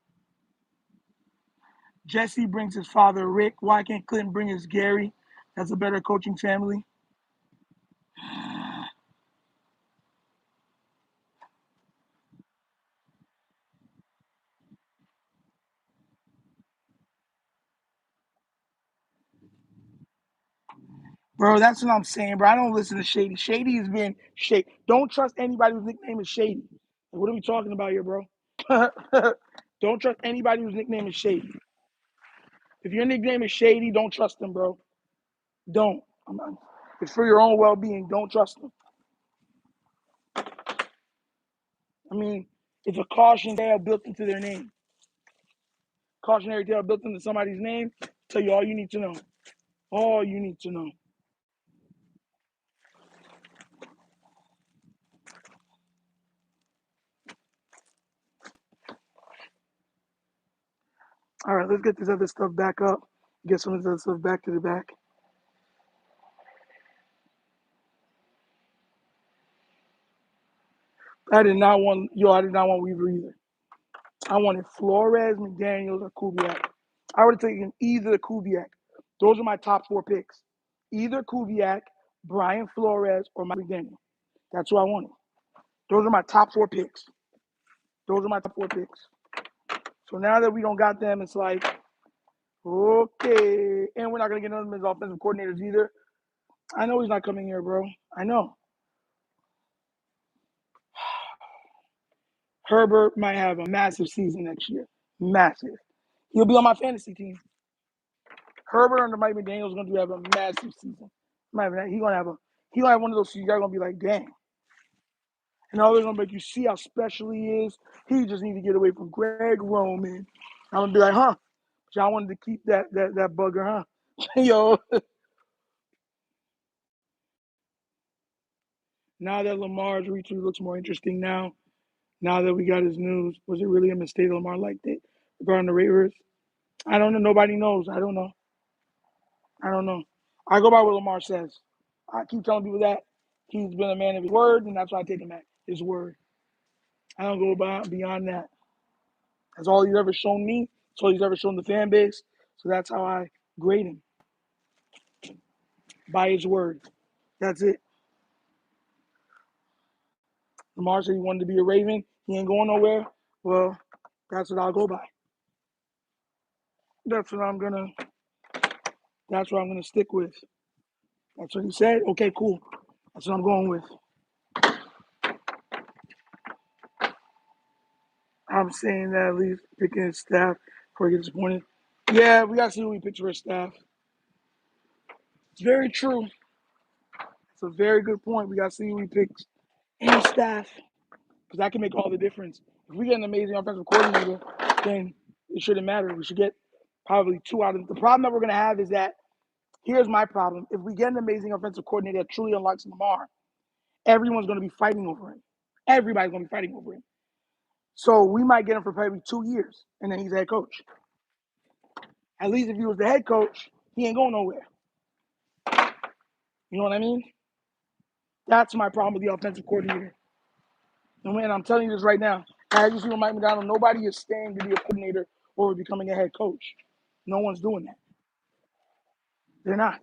Jesse brings his father, Rick. Why can't Clinton bring his Gary? That's a better coaching family. Bro, that's what I'm saying, bro. I don't listen to Shady. Shady has been Shady. Don't trust anybody whose nickname is Shady. Like, what are we talking about here, bro? Don't trust anybody whose nickname is Shady. If your nickname is Shady, don't trust them, bro. Don't. It's for your own well-being. Don't trust them. I mean, it's a caution tale built into their name. Cautionary tale built into somebody's name. Tell you all you need to know. All you need to know. All right, let's get this other stuff back up. Get some of this other stuff back to the back. I did not want Weaver either. I wanted Flores, McDaniels, or Kubiak. I would have taken either Kubiak. Those are my top 4 picks. Either Kubiak, Brian Flores, or Mike McDaniel. That's who I wanted. Those are my top 4 picks. Those are my top 4 picks. So now that we don't got them, it's like, okay. And we're not going to get none of them as offensive coordinators either. I know he's not coming here, bro. I know. Herbert might have a massive season next year. Massive. He'll be on my fantasy team. Herbert under Mike McDaniel is going to have a massive season. He's gonna have one of those seasons you're gonna be like, dang. And all they're gonna make you see how special he is. He just need to get away from Greg Roman. I'm gonna be like, huh? Y'all wanted to keep that bugger, huh? Yo. Now that Lamar's retweet looks more interesting now that we got his news, was it really a mistake Lamar liked it regarding the Raiders? I don't know. Nobody knows. I don't know. I go by what Lamar says. I keep telling people that he's been a man of his word, and that's why I take him at his word. I don't go beyond that. That's all he's ever shown me. That's all he's ever shown the fan base. So that's how I grade him, by his word. That's it. Lamar said he wanted to be a Raven. He ain't going nowhere. Well, that's what I'll go by. That's what I'm gonna. That's what I'm gonna stick with. That's what he said. Okay, cool. That's what I'm going with. I'm saying that at least picking his staff before he gets disappointed. Yeah, we gotta see who we pick for his staff. It's very true. It's a very good point. We gotta see who we pick and staff. Because that can make all the difference. If we get an amazing offensive coordinator, then it shouldn't matter. We should get probably 2 out of the problem that we're going to have is that here's my problem. If we get an amazing offensive coordinator that truly unlocks Lamar, everyone's going to be fighting over him. Everybody's going to be fighting over him. So we might get him for probably 2 years, and then he's head coach. At least if he was the head coach, he ain't going nowhere. You know what I mean? That's my problem with the offensive coordinator. And man, I'm telling you this right now. As you see with Mike McDonald, nobody is staying to be a coordinator or becoming a head coach. No one's doing that. They're not.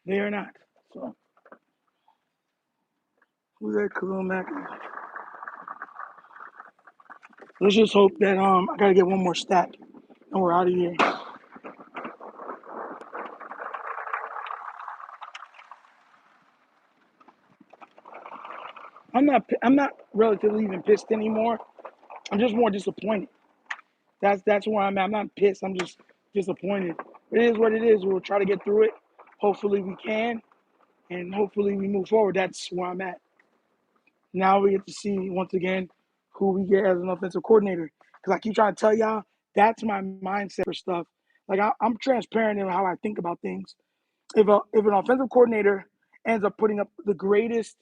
They are not. So who's that Khalil Mack? Let's just hope that I gotta get one more stack and we're out of here. I'm not relatively even pissed anymore. I'm just more disappointed. That's where I'm at. I'm not pissed. I'm just disappointed. It is what it is. We'll try to get through it. Hopefully we can, and hopefully we move forward. That's where I'm at. Now we get to see once again who we get as an offensive coordinator. Because I keep trying to tell y'all, that's my mindset for stuff. Like I'm transparent in how I think about things. If an offensive coordinator ends up putting up the greatest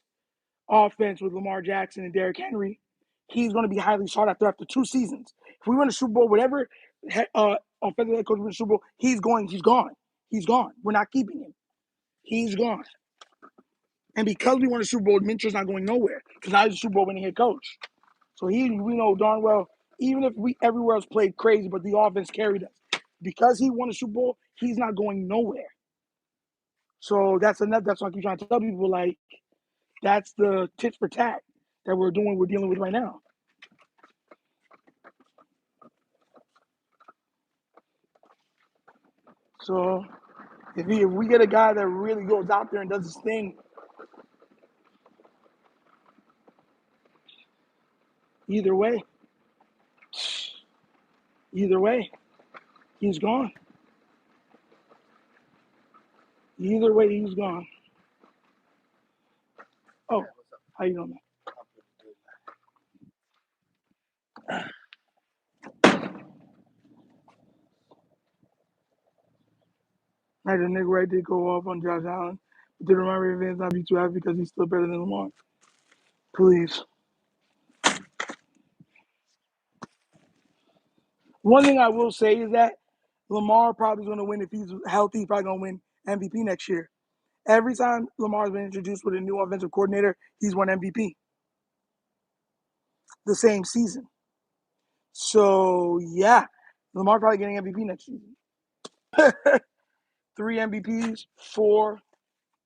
offense with Lamar Jackson and Derrick Henry, he's going to be highly sought after 2 seasons. If we win a Super Bowl, whatever offensive head coach wins a Super Bowl, he's gone. He's gone. We're not keeping him. He's gone. And because we won a Super Bowl, Minshew's not going nowhere because now he's a Super Bowl winning head coach. So we know darn well, even if we everywhere else played crazy, but the offense carried us. Because he won a Super Bowl, he's not going nowhere. So that's enough. That's why I keep trying to tell people, like, that's the tit for tat that we're dealing with right now. So if we get a guy that really goes out there and does his thing, either way, either way, he's gone. Either way, he's gone. Oh, how you doing, man? Like the nigga right there go off on Josh Allen. But did Lamar fans not be too happy because he's still better than Lamar? Please. One thing I will say is that Lamar probably going to win if he's healthy. He's probably going to win MVP next year. Every time Lamar's been introduced with a new offensive coordinator, he's won MVP the same season. So, yeah, Lamar probably getting MVP next season. 3 MVPs, 4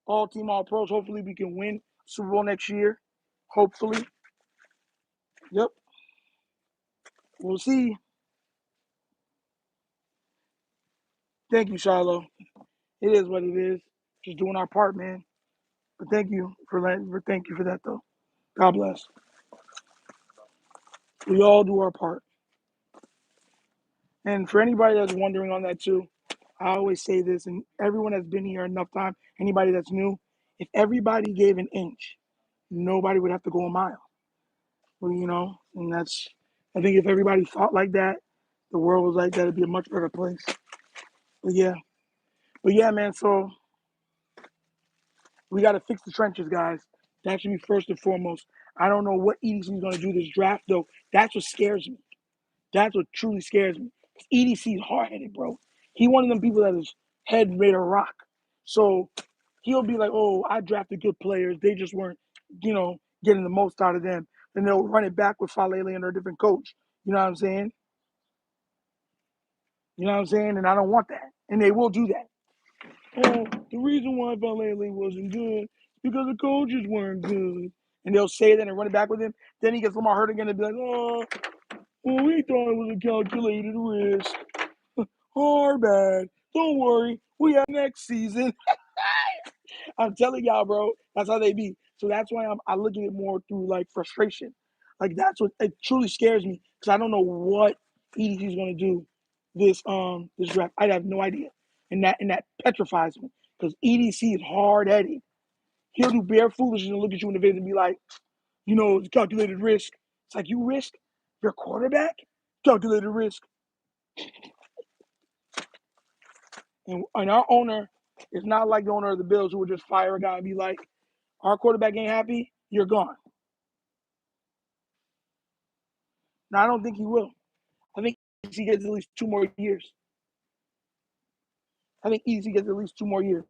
all-team all-pros. Hopefully we can win Super Bowl next year. Hopefully. Yep. We'll see. Thank you, Shiloh. It is what it is. Just doing our part, man. But thank you for that though. God bless. We all do our part. And for anybody that's wondering on that too, I always say this, and everyone that's been here enough time, anybody that's new, if everybody gave an inch, nobody would have to go a mile. Well, and I think if everybody thought like that, the world was like that, it'd be a much better place. But yeah, man. So we got to fix the trenches, guys. That should be first and foremost. I don't know what EDC is going to do this draft, though. That's what scares me. That's what truly scares me. EDC is hard-headed, bro. He one of them people that his head made of rock. So he'll be like, oh, I drafted good players. They just weren't, getting the most out of them. Then they'll run it back with Falele under a different coach. You know what I'm saying? And I don't want that. And they will do that. Oh, the reason why Falele wasn't good is because the coaches weren't good. And they'll say that and run it back with him. Then he gets Lamar hurt again and be like, oh, well, we thought it was a calculated risk. Our bad. Don't worry. We have next season. I'm telling y'all, bro. That's how they be. So that's why I look at it more through like frustration. Like that's what it truly scares me because I don't know what EDC is gonna do this draft. I have no idea, and that petrifies me because EDC is hard headed. He'll do bare foolishness and look at you in the face and be like, it's calculated risk. It's like you risk your quarterback, calculated risk. And our owner is not like the owner of the Bills who would just fire a guy and be like, our quarterback ain't happy, you're gone. Now, I don't think he will. I think he gets at least 2 more years. I think EDC gets at least 2 more years.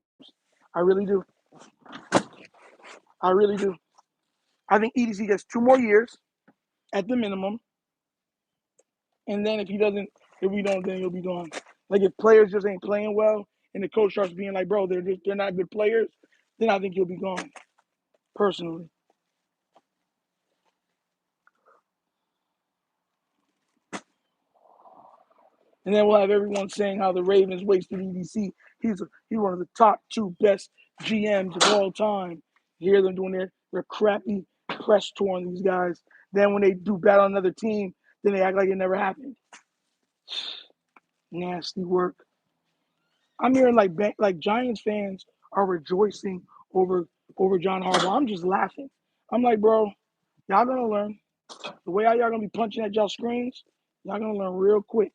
I really do. I really do. I think EDC gets 2 more years at the minimum. And then if we don't, then he'll be gone. Like if players just ain't playing well and the coach starts being like, bro, they're not good players, then I think he'll be gone. Personally. And then we'll have everyone saying how the Ravens wasted EDC. He's one of the top 2 best GMs of all time. You hear them doing their crappy press tour on these guys. Then when they do bad on another team, then they act like it never happened. Nasty work. I'm hearing like Giants fans are rejoicing over John Harbaugh. I'm just laughing. I'm like, bro, y'all gonna learn. The way y'all gonna be punching at y'all screens, y'all gonna learn real quick.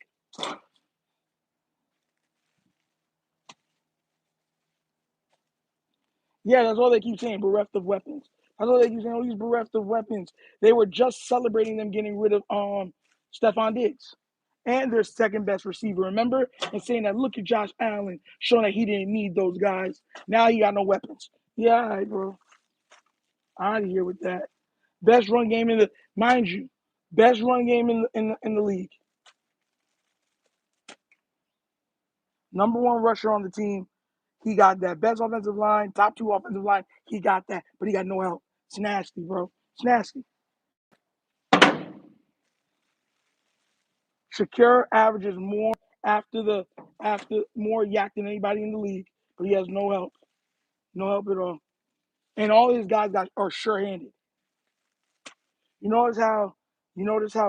Yeah, that's all they keep saying, bereft of weapons. That's all they keep saying, these bereft of weapons. They were just celebrating them getting rid of Stephon Diggs and their second best receiver. Remember? And saying that, look at Josh Allen, showing that he didn't need those guys. Now he got no weapons. Yeah, all right, bro. I'm out of here with that. Best run game mind you, best run game in the league. Number 1 rusher on the team. He got that. Best offensive line, top 2 offensive line. He got that, but he got no help. It's nasty, bro. It's nasty. Shakir averages more after more yak than anybody in the league, but he has no help at all. And all his guys are sure-handed. You notice how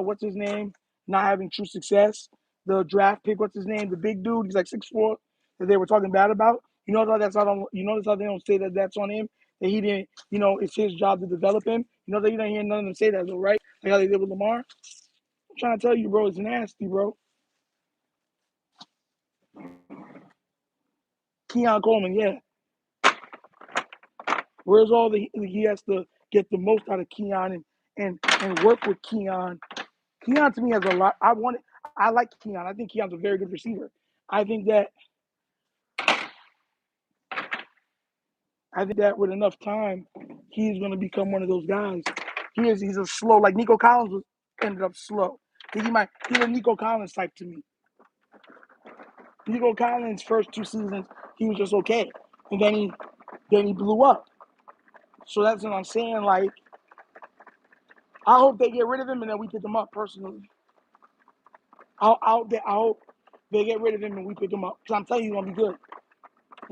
what's his name not having true success. The draft pick, what's his name? The big dude, he's like 6'4", that they were talking bad about. You notice how that's not on. You notice how they don't say that that's on him. That he didn't. It's his job to develop him. You know that you don't hear none of them say that though, right? Like how they did with Lamar. I'm trying to tell you, bro, it's nasty, bro. Keon Coleman, yeah. Where's all he has to get the most out of Keon and work with Keon. Keon to me has a lot. I like Keon. I think Keon's a very good receiver. I think that with enough time, he's going to become one of those guys. He's a slow, like Nico Collins ended up slow. He's a Nico Collins type to me. Nico Collins' first 2 seasons, he was just okay, and then he blew up. So that's what I'm saying. Like, I hope they get rid of him and then we pick him up personally. I hope they get rid of him and we pick him up because I'm telling you, he's gonna be good.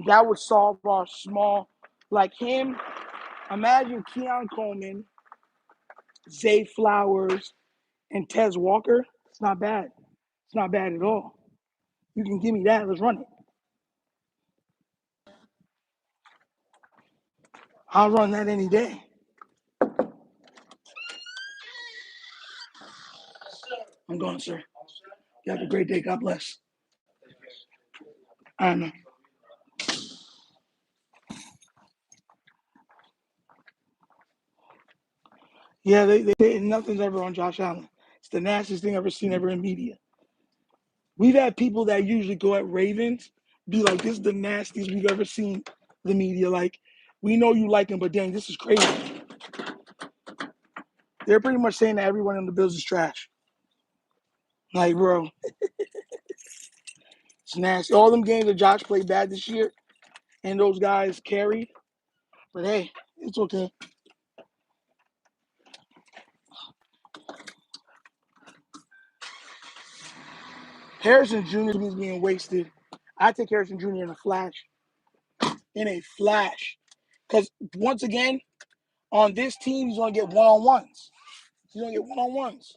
That would solve our small, like him. Imagine Keon Coleman, Zay Flowers, and Tez Walker. It's not bad. It's not bad at all. You can give me that. Let's run it. I'll run that any day. I'm going, sir. You have a great day. God bless. I don't know. Yeah, they nothing's ever on Josh Allen. It's the nastiest thing I've ever seen ever in media. We've had people that usually go at Ravens be like, this is the nastiest we've ever seen the media. Like, we know you like him, but dang, this is crazy. They're pretty much saying that everyone in the Bills is trash. Like, bro, it's nasty. All them games that Josh played bad this year and those guys carried. But hey, it's okay. Harrison Jr. is being wasted. I take Harrison Jr. in a flash. In a flash. Because once again, on this team, he's going to get one-on-ones. He's going to get one-on-ones.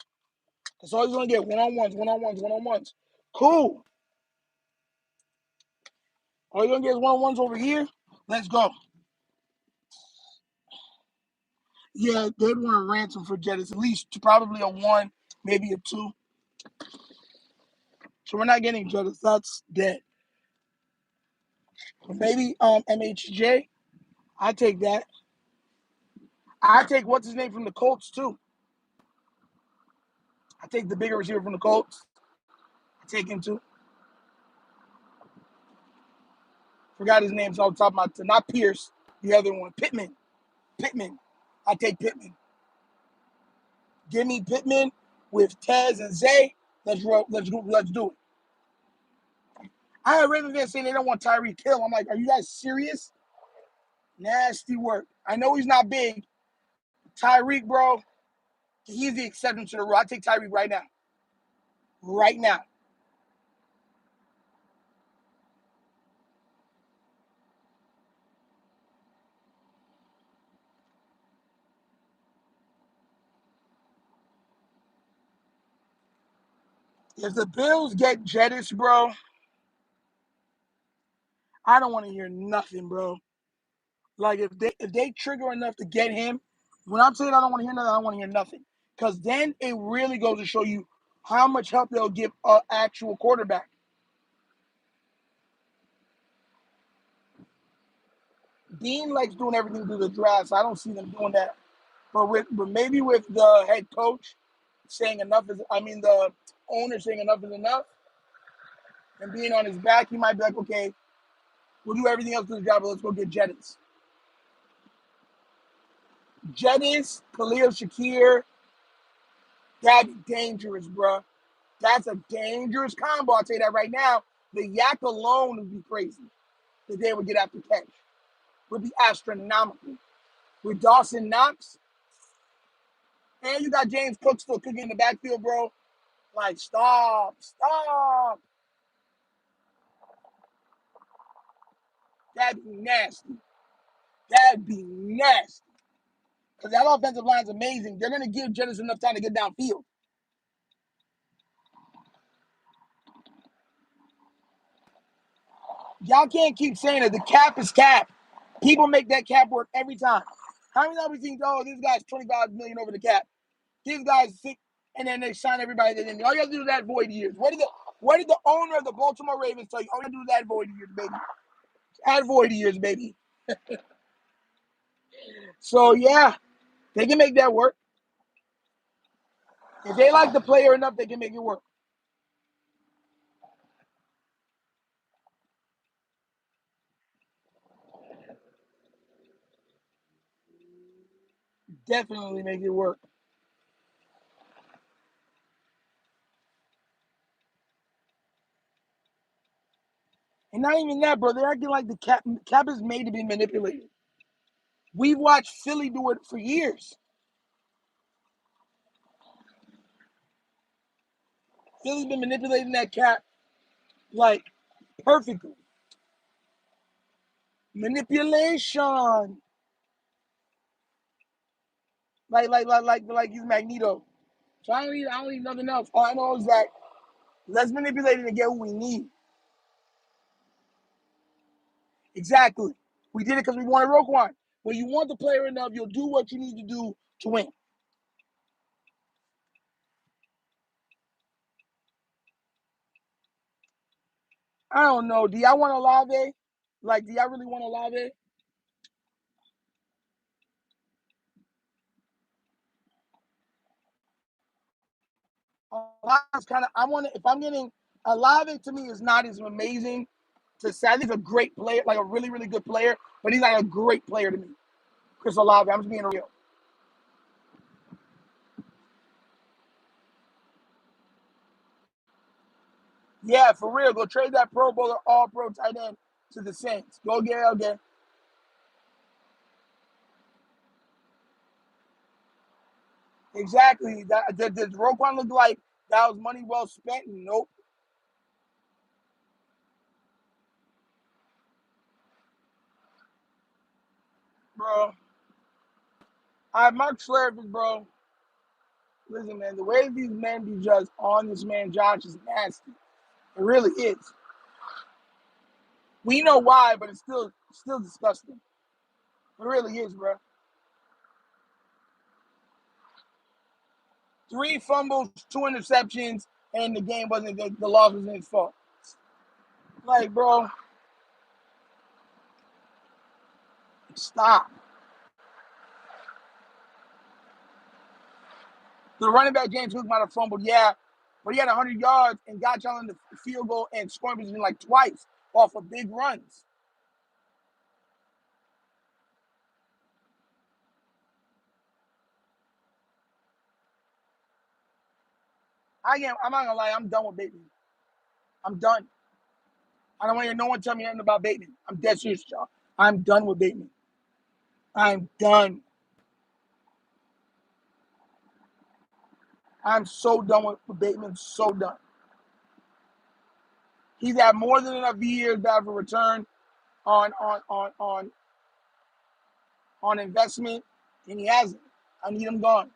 That's all he's going to get, one-on-ones, one-on-ones, one-on-ones. Cool. All you're going to get is one-on-ones over here. Let's go. Yeah, they'd want a ransom for Jettis. At least probably a 1, maybe a 2. So we're not getting Jettis. That's dead. Maybe MHJ. I take that. I take what's his name from the Colts too. I take the bigger receiver from the Colts. I take him too. Forgot his name, so off the top of my head. Not Pierce, the other one. Pittman. I take Pittman. Give me Pittman with Tez and Zay. Let's roll. Let's do it. I heard Ravens fans saying they don't want Tyreek Hill. I'm like, are you guys serious? Nasty work. I know he's not big. Tyreek, bro, he's the exception to the rule. I take Tyreek right now. Right now. If the Bills get Jettis, bro, I don't want to hear nothing, bro. Like if they trigger enough to get him, when I'm saying I don't want to hear nothing, I don't want to hear nothing. Because then it really goes to show you how much help they'll give an actual quarterback. Dean likes doing everything through the draft, so I don't see them doing that. But maybe with the head coach saying the owner saying enough is enough, and being on his back, he might be like, okay, we'll do everything else to the job, but let's go get Jettis. Jettis, Khalil Shakir, that'd be dangerous, bro. That's a dangerous combo. I'll tell you that right now. The yak alone would be crazy. That they would get after catch. Would be astronomical. With Dawson Knox, and you got James Cook still cooking in the backfield, bro. Like, stop. That'd be nasty. That'd be nasty. Because that offensive line's amazing. They're going to give Jennings enough time to get downfield. Y'all can't keep saying that. The cap is cap. People make that cap work every time. How many times we think, oh, this guy's $25 million over the cap? This guy's sick, and then they sign everybody that in. All you have to do is add void years. What did the owner of the Baltimore Ravens tell you? All you have to do is add void years, baby. Add void years, baby. So, yeah, they can make that work. If they like the player enough, they can make it work. Definitely make it work. And not even that, bro. They're acting like the cap is made to be manipulated. We've watched Philly do it for years. Philly's been manipulating that cap like perfectly. Manipulation. Like he's Magneto. So I don't need nothing else. All I know is that let's manipulate it and get what we need. Exactly. We did it because we wanted Roquan. When you want the player enough, you'll do what you need to do to win. I don't know. Do y'all want Olave? Like, do y'all really want Olave? Olave's kind of. I want to. If I'm getting Olave, to me is not as amazing. To say, he's a great player, like a really, really good player, but he's not a great player to me. Chris Olave. I'm just being real. Yeah, for real. Go trade that Pro Bowler, All Pro tight end to the Saints. Go get again. Exactly. Does Roquan look like that was money well spent? Nope, bro. I Mark Slurvis, bro. Listen, man, the way these men be just on this man Josh is nasty. It really is. We know why, but it's still disgusting. It really is, bro. 3 fumbles, 2 interceptions, and the game wasn't the loss wasn't his fault. Like, bro, stop. The running back James Cook might have fumbled, yeah, but he had 100 yards and got y'all in the field goal and scoring position like twice off of big runs. I'm not gonna lie, I'm done with Bateman. I'm done. I don't want to hear no one tell me nothing about Bateman. I'm dead serious, y'all. I'm done with Bateman. I'm done. I'm so done with Bateman. So done. He's had more than enough years to have a return on on on on on investment, and he hasn't. I need him gone.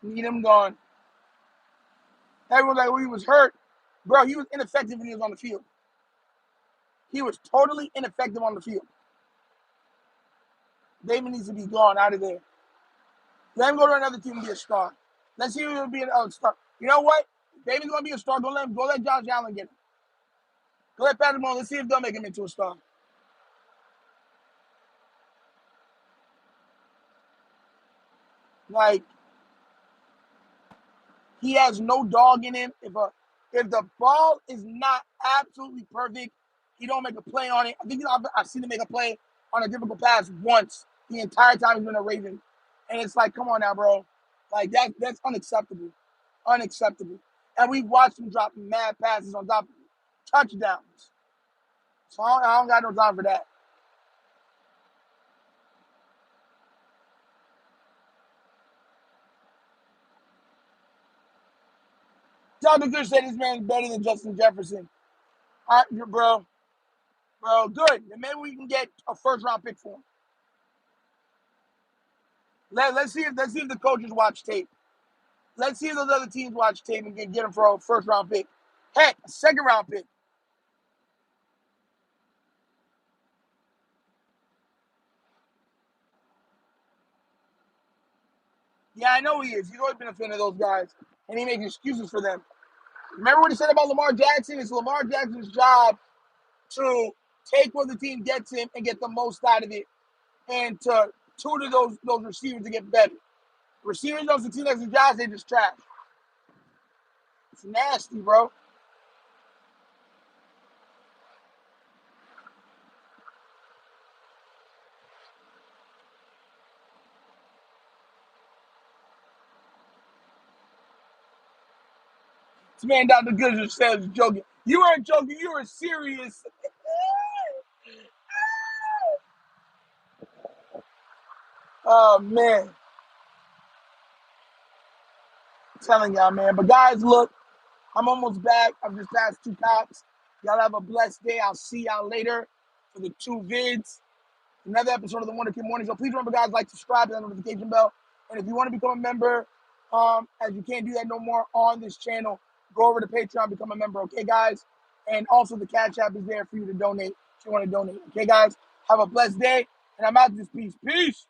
Need him gone. Everyone's like, well, he was hurt. Bro, he was ineffective when he was on the field. He was totally ineffective on the field. Bateman needs to be gone out of there. Let him go to another team and be a star. Let's see who will be a star. You know what? Bateman's gonna be a star. Go let Josh Allen get him. Go let Patrick Mahomes. Let's see if they'll make him into a star. Like, he has no dog in him. If the ball is not absolutely perfect, he don't make a play on it. I think I've seen him make a play on a difficult pass once the entire time he's been a Raven, and it's like, come on now, bro. Like that's unacceptable, unacceptable. And we've watched him drop mad passes on top of touchdowns. So I don't got no time for that. Dr. Good said this man's better than Justin Jefferson. Bro, good. Then maybe we can get a first round pick for him. Let's see if the coaches watch tape. Let's see if those other teams watch tape and get him for a first round pick. Heck, a second round pick. Yeah, I know he is. He's always been a fan of those guys, and he makes excuses for them. Remember what he said about Lamar Jackson? It's Lamar Jackson's job to take what the team gets him and get the most out of it, and to tutor those receivers to get better. Receivers don't succeed as a job; they just trash. It's nasty, bro. This man, Dr. Goodrich, says joking. You weren't joking. You were serious. Oh man, I'm telling y'all, man. But guys, look, I'm almost back. I've just passed 2 cops. Y'all have a blessed day. I'll see y'all later for the 2 vids. Another episode of the Wunderkind Morning Show. Please remember, guys, like, subscribe, and that notification bell. And if you want to become a member, as you can't do that no more on this channel, go over to Patreon, become a member, okay, guys? And also the Cash App is there for you to donate if you want to donate. Okay, guys? Have a blessed day, and I'm out this piece. Peace.